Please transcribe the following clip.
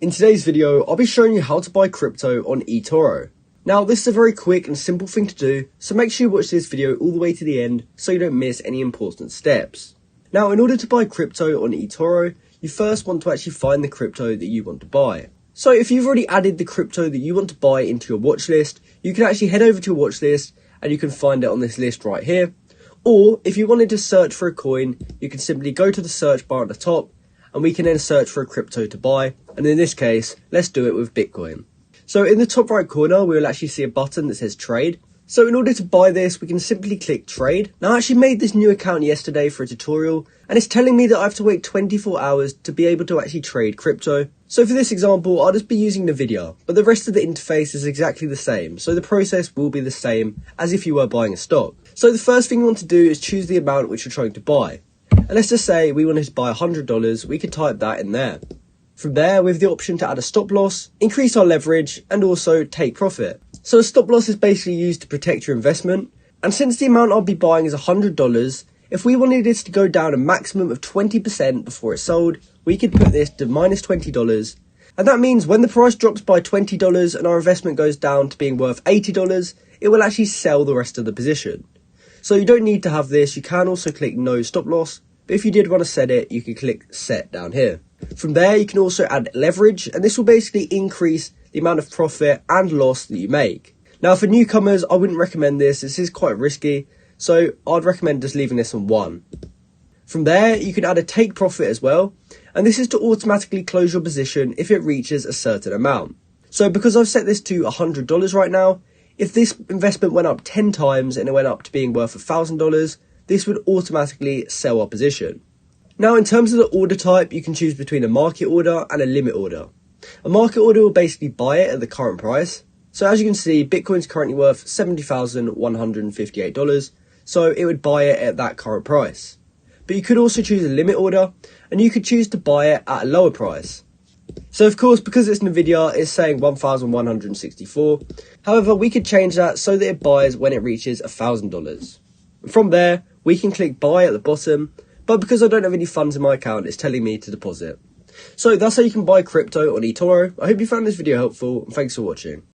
In today's video, I'll be showing you how to buy crypto on Etoro. Now, this is a very quick and simple thing to do, so make sure you watch this video all the way to the end so you don't miss any important steps. Now, in order to buy crypto on Etoro, you first want to actually find the crypto that you want to buy. So if you've already added the crypto that you want to buy into your watch list, you can actually head over to your watch list and you can find it on this list right here. Or if you wanted to search for a coin, you can simply go to the search bar at the top and we can then search for a crypto to buy. And in this case, let's do it with Bitcoin. So in the top right corner, we will actually see a button that says trade. So in order to buy this, we can simply click trade. Now I actually made this new account yesterday for a tutorial and it's telling me that I have to wait 24 hours to be able to actually trade crypto. So for this example, I'll just be using NVIDIA, but the rest of the interface is exactly the same. So the process will be the same as if you were buying a stock. So the first thing you want to do is choose the amount which you're trying to buy. And let's just say we wanted to buy $100, we could type that in there. From there, we have the option to add a stop loss, increase our leverage, and also take profit. So a stop loss is basically used to protect your investment. And since the amount I'll be buying is $100, if we wanted this to go down a maximum of 20% before it's sold, we could put this to minus $20. And that means when the price drops by $20 and our investment goes down to being worth $80, it will actually sell the rest of the position. So you don't need to have this. You can also click no stop loss. But if you did want to set it, you can click set down here. From there, you can also add leverage, and this will basically increase the amount of profit and loss that you make. Now, for newcomers, I wouldn't recommend this. This is quite risky, so I'd recommend just leaving this on 1. From there, you can add a take profit as well, and this is to automatically close your position if it reaches a certain amount. So because I've set this to $100 right now, if this investment went up 10 times and it went up to being worth $1,000, this would automatically sell our position. Now, in terms of the order type, you can choose between a market order and a limit order. A market order will basically buy it at the current price. So as you can see, Bitcoin's currently worth $70,158, so it would buy it at that current price. But you could also choose a limit order, and you could choose to buy it at a lower price. So of course, because it's NVIDIA, it's saying 1,164. However, we could change that so that it buys when it reaches $1,000. From there, we can click buy at the bottom, but because I don't have any funds in my account, it's telling me to deposit. So that's how you can buy crypto on Etoro. I hope you found this video helpful, and thanks for watching.